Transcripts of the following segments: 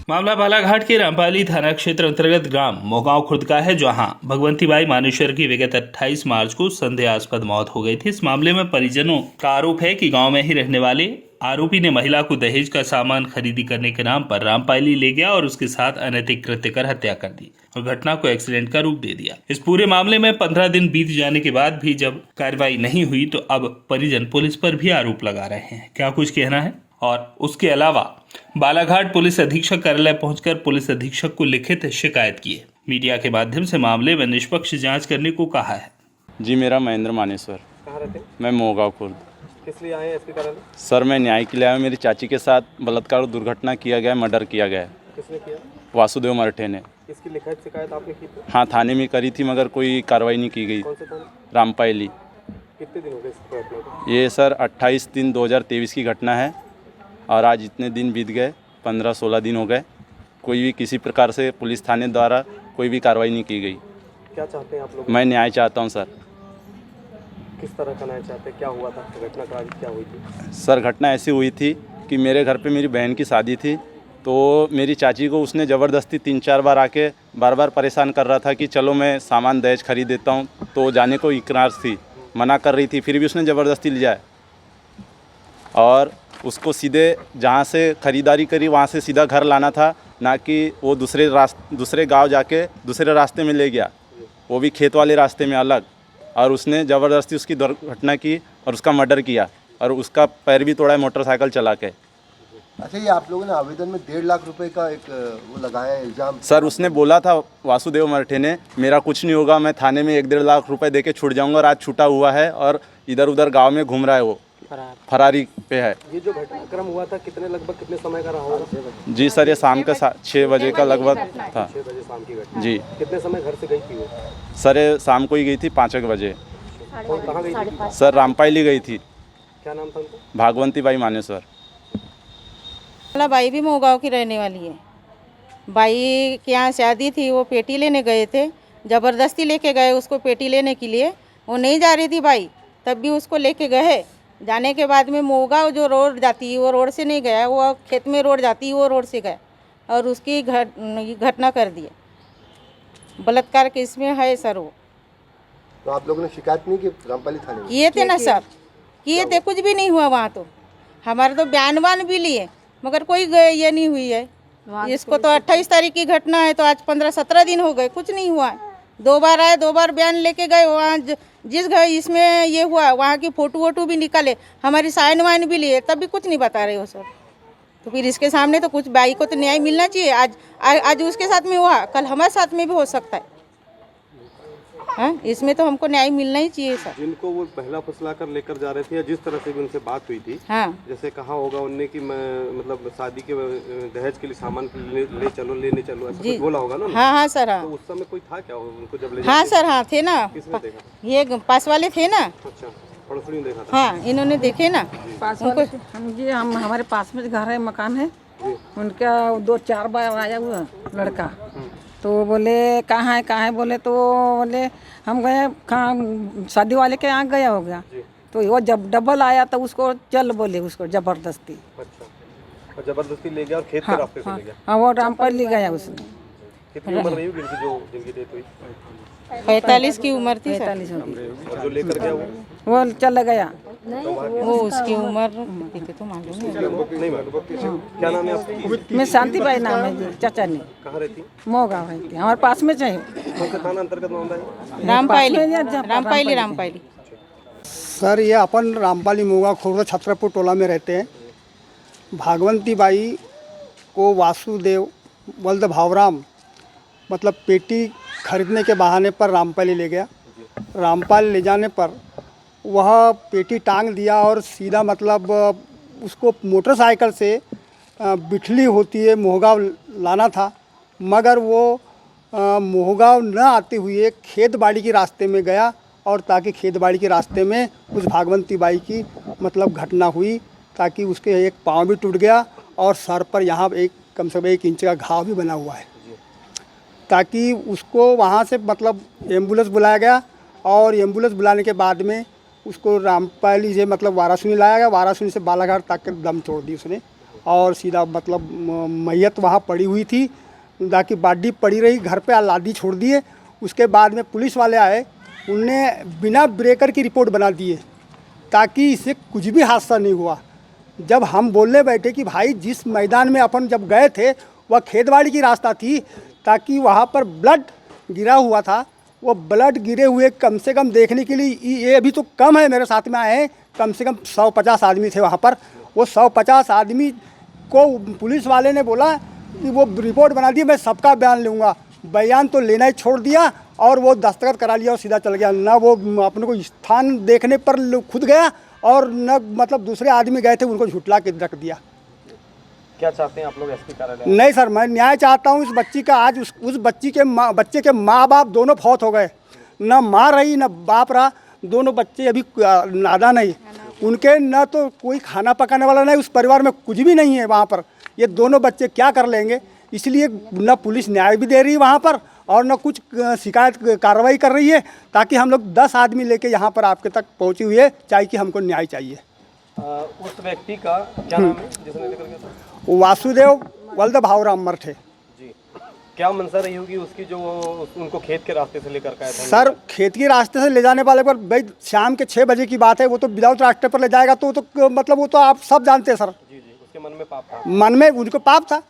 मामला बालाघाट के रामपाली थाना क्षेत्र अंतर्गत ग्राम मोहगांव खुर्द का है, जहां भगवंतीबाई मानेश्वर की विगत 28 मार्च को संदेहास्पद मौत हो गई थी। इस मामले में परिजनों का आरोप है कि गांव में ही रहने वाले आरोपी ने महिला को दहेज का सामान खरीदी करने के नाम पर रामपाली ले गया और उसके साथ अनैतिक कृत्य कर हत्या कर दी और घटना को एक्सीडेंट का रूप दे दिया। इस पूरे मामले में 15 दिन बीत जाने के बाद भी जब कार्रवाई नहीं हुई तो अब परिजन पुलिस पर भी आरोप लगा रहे हैं। क्या कुछ कहना है? और उसके अलावा बालाघाट पुलिस अधीक्षक कार्यालय पहुंचकर पुलिस अधीक्षक को लिखित शिकायत की है। मीडिया के माध्यम से मामले में निष्पक्ष जांच करने को कहा है। जी, मेरा महेंद्र मानेश्वर। कहाँ रहते हैं? मैं मोहगांव खुर्द। किस लिए आए हैं एसपी कार्यालय? सर, मैं न्याय के लिए आया हूँ। मेरी चाची के साथ बलात्कार और दुर्घटना किया गया है, मर्डर किया गया है। किसने किया? वासुदेव मरठे ने। इसकी लिखित शिकायत आपने की थी? हाँ, थाने में करी थी मगर कोई कार्रवाई नहीं की गई। कौन से थाने? रामपाली। कितने दिन हो गए इस घटना को? ये सर 28/3/2023 की घटना है और आज इतने दिन बीत गए, 15-16 दिन हो गए। कोई भी किसी प्रकार से पुलिस थाने द्वारा कोई भी कार्रवाई नहीं की गई। क्या चाहते हैं आप लोग? मैं न्याय चाहता हूँ सर। किस तरह का न्याय चाहते हैं? क्या हुआ था? घटना का क्या हुई थी? सर, घटना ऐसी हुई थी कि मेरे घर पे मेरी बहन की शादी थी, तो मेरी चाची को उसने ज़बरदस्ती 3-4 बार आके बार बार परेशान कर रहा था कि चलो मैं सामान दहेज खरीद देता हूँ, तो जाने को इकरार थी, मना कर रही थी, फिर भी उसने ज़बरदस्ती ले जाए और उसको सीधे जहाँ से ख़रीदारी करी वहाँ से सीधा घर लाना था, ना कि वो दूसरे गांव जाके दूसरे रास्ते में ले गया, वो भी खेत वाले रास्ते में अलग, और उसने ज़बरदस्ती उसकी दुर्घटना की और उसका मर्डर किया और उसका पैर भी तोड़ा है मोटरसाइकिल चला के। अच्छा, ये आप लोगों ने आवेदन में 1.5 लाख रुपए का एक वो लगाया है इल्ज़ाम? सर, उसने बोला था वासुदेव मरठे ने, मेरा कुछ नहीं होगा, मैं थाने में 1-1.5 लाख रुपए देके छूट जाऊंगा, और आज छूटा हुआ है और इधर उधर गांव में घूम रहा है, वो फरारी पे है। ये जो घटनाक्रम हुआ था लगभग कितने समय का रहा होगा? जी सर, ये शाम का 6 बजे का लगभग था। 6 बजे शाम की घटना। जी। कितने समय घर से गई थी वो? सर, ये शाम को ही गई थी 5 बजे। और कहाँ गई थी? सर, रामपाली गई थी। क्या नाम था उनका? भगवंतीबाई मानेश्वर। बाई भी मोहगांव की रहने वाली है। बाई के यहाँ शादी थी, वो पेटी लेने गए थे, ज़बरदस्ती लेके गए उसको पेटी लेने के लिए। वो नहीं जा रही थी बाई, तब भी उसको लेके गए। जाने के बाद में मोहगांव जो रोड जाती है वो रोड से नहीं गया, वो खेत में रोड जाती है वो रोड से गया और उसकी घटना कर दी। बलात्कार केस में है सर वो। तो आप लोगों ने शिकायत नहीं की रामपाली थाने में? किए थे ना सर, किए थे, कुछ भी नहीं हुआ वहाँ। तो हमारे तो बयान भी लिए मगर कोई ये नहीं हुई है। इसको तो 28 तारीख की घटना है, तो आज 15-17 दिन हो गए, कुछ नहीं हुआ है। 2 बार आए, 2 बार बयान लेके गए। वहाँ जिस घर इसमें ये हुआ वहाँ की फ़ोटो भी निकाले, हमारी साइन वाइन भी लिए, तब भी कुछ नहीं बता रहे हो सर। तो फिर इसके सामने तो कुछ बाई को तो न्याय मिलना चाहिए। आज उसके साथ में हुआ, कल हमारे साथ में भी हो सकता है। हाँ, इसमें तो हमको न्याय मिलना ही चाहिए सर। जिनको वो पहला फुसला कर लेकर जा रहे थे या जिस तरह से भी उनसे बात हुई थी, हाँ, जैसे कहा होगा उनने कि मतलब शादी के दहेज के लिए सामान लेने चलो ऐसा कुछ बोला होगा ना? हाँ हाँ सर, हाँ। तो उस समय कोई था क्या उनको जब ले हाँ जाते? सर, हाँ थे ना, किसने देखा था? ये पास वाले थे ना। अच्छा, पड़ोसी ने देखा था? हाँ, इन्होंने देखे ना। पास वाले हम हमारे पास में घर है, मकान है, उनका 2-4 बार आया हुआ लड़का, तो वो बोले कहाँ है बोले, तो बोले हम गए कहाँ, शादी वाले के यहाँ गया हो गया। तो वो जब डबल आया तो उसको चल बोले, उसको जबरदस्ती। अच्छा, और जबरदस्ती ले गया और खेत के रास्ते से ले गया? हाँ, वो रामपाली गया उसने। कितनी उम्र रही होगी जिनकी डेथ हुई? 45 की उम्र थी सर। 45 और जो लेकर गया वो चला गया। वो उसकी उम्र तो मालूम नहीं मालूम। क्या नाम है आपका? मैं शांतिबाई नाम है जी, चाचा ने। कहाँ रहती? मोहगांव रहती, हमारे पास में चाहिए। कौन से थाना अंतर्गत मामला है? रामपाली। सर, ये अपन रामपाली मोहगांव खुर्द छत्रपुर टोला में रहते हैं। भागवंती को वासुदेव वल्द भावराम मतलब पेटी खरीदने के बहाने पर रामपाली ले गया। रामपाल ले जाने पर वह पेटी टांग दिया और सीधा मतलब उसको मोटरसाइकिल से बिठली होती है मोहगांव लाना था, मगर वो मोहगांव न आते हुए खेत बाड़ी के रास्ते में गया और ताकि खेत बाड़ी के रास्ते में उस भागवंती बाई की मतलब घटना हुई, ताकि उसके एक पाँव भी टूट गया और सर पर यहाँ कम से कम 1 इंच का घाव भी बना हुआ है। ताकि उसको वहाँ से मतलब एम्बुलेंस बुलाया गया और एम्बुलेंस बुलाने के बाद में उसको रामपाली से मतलब वाराणसी लाया गया। वाराणसी से बालाघाट तक के दम तोड़ दी उसने और सीधा मतलब मैयत वहाँ पड़ी हुई थी, ताकि बाडी पड़ी रही, घर पे लादी छोड़ दिए। उसके बाद में पुलिस वाले आए, उनने बिना ब्रेकर की रिपोर्ट बना दिए ताकि इससे कुछ भी हादसा नहीं हुआ। जब हम बोलने बैठे कि भाई जिस मैदान में अपन जब गए थे वह खेतबाड़ी की रास्ता थी, ताकि वहाँ पर ब्लड गिरा हुआ था, वो ब्लड गिरे हुए कम से कम देखने के लिए, ये अभी तो कम है, मेरे साथ में आए हैं कम से कम 150 आदमी थे वहाँ पर। वो 150 आदमी को पुलिस वाले ने बोला कि वो रिपोर्ट बना दी, मैं सबका बयान लूँगा। बयान तो लेना ही छोड़ दिया और वो दस्तखत करा लिया और सीधा चल गया। ना वो अपने को स्थान देखने पर खुद गया और न मतलब दूसरे आदमी गए थे उनको झुटला के रख दिया। क्या चाहते हैं आप लोग एसपी कार्यालय? नहीं सर, मैं न्याय चाहता हूँ इस बच्ची का। आज उस बच्चे के माँ बाप दोनों फौत हो गए, न माँ रही न बाप रहा। दोनों बच्चे अभी नादान नहीं, उनके न तो कोई खाना पकाने वाला नहीं, उस परिवार में कुछ भी नहीं है वहाँ पर। ये दोनों बच्चे क्या कर लेंगे? इसलिए न पुलिस न्याय भी दे रही है वहाँ पर और न कुछ शिकायत कार्रवाई कर रही है, ताकि हम लोग 10 आदमी लेके यहाँ पर आपके तक पहुँचे हुए हैं, चाहे कि हमको न्याय चाहिए। उस व्यक्ति का क्या नाम है जिसने जिक्र किया था? वासुदेव वल्द भावराम मर्ठ है जी। क्या मंशा रही होगी उसकी जो उनको खेत के रास्ते से लेकर गया था? सर, खेत के रास्ते से ले जाने वाले पर भाई शाम के 6 बजे की बात है, वो तो विदाउट रास्ते पर ले जाएगा तो मतलब वो तो आप सब जानते हैं सर। जी जी, उसके मन में पाप था। मन में उनको पाप था,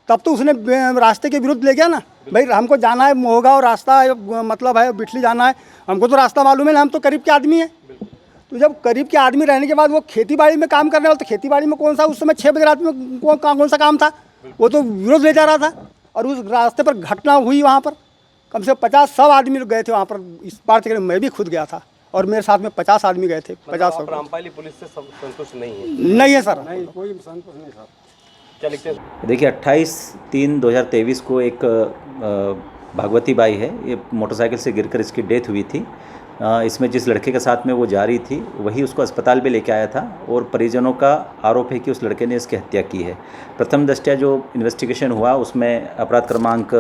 तब तो उसने रास्ते के विरुद्ध ले गया ना। भाई हमको जाना है मोहगा और रास्ता है, मतलब है बिठली जाना है, हमको तो रास्ता मालूम है ना, हम तो करीब के आदमी हैं। तो जब करीब के आदमी रहने के बाद वो खेती बाड़ी में काम करने वाला, तो खेती बाड़ी में कौन सा उस समय 6 बजे रात में कौन सा काम था? वो तो विरोध ले जा रहा था और उस रास्ते पर घटना हुई। वहाँ पर कम से कम 50-100 आदमी लोग गए थे वहाँ पर। इस पार से मैं भी खुद गया था और मेरे साथ में 50 आदमी गए थे। 50 रामपाली पुलिस से संतुष्ट नहीं है? नहीं है सर, नहीं, कोई संतोष नहीं सर। क्या लिखते हैं? देखिए 28/3/2023 को एक भागवती बाई है, ये मोटरसाइकिल से गिरकर इसकी डेथ हुई थी। इसमें जिस लड़के के साथ में वो जा रही थी वही उसको अस्पताल भी लेके आया था और परिजनों का आरोप है कि उस लड़के ने इसकी हत्या की है। प्रथम दृष्टया जो इन्वेस्टिगेशन हुआ उसमें अपराध क्रमांक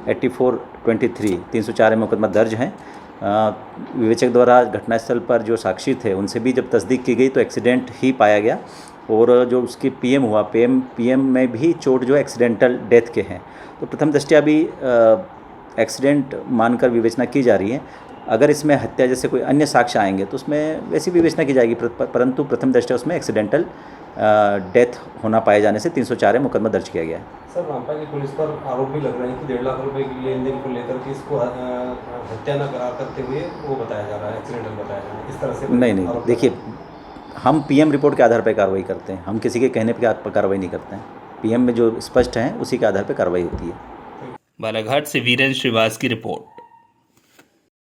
8423 304 मुकदमा दर्ज हैं। विवेचक द्वारा घटनास्थल पर जो साक्षी थे उनसे भी जब तस्दीक की गई तो एक्सीडेंट ही पाया गया और जो उसकी पीएम हुआ, पीएम में भी चोट जो एक्सीडेंटल डेथ के हैं। तो प्रथम दृष्टया भी एक्सीडेंट मानकर विवेचना की जा रही है। अगर इसमें हत्या जैसे कोई अन्य साक्ष्य आएंगे तो उसमें वैसी विवेचना की जाएगी, परंतु प्रथम दृष्टया उसमें एक्सीडेंटल डेथ होना पाए जाने से 304 मुकदमा दर्ज किया गया है। सर, रामपाली पुलिस पर आरोप भी लग रहे हैं कि 1.5 लाख रुपए की लेन देन को लेकर के इसको हत्या न करार करते हुए वो बताया जा रहा है, एक्सीडेंटल बताया जा रहा है, इस तरह से नहीं, देखिए हम पीएम रिपोर्ट के आधार पर कार्रवाई करते हैं, हम किसी के कहने पर कार्रवाई नहीं करते हैं। पीएम में जो स्पष्ट है उसी के आधार पर कार्रवाई होती है। बालाघाट से वीरेंद्र श्रीवास की रिपोर्ट।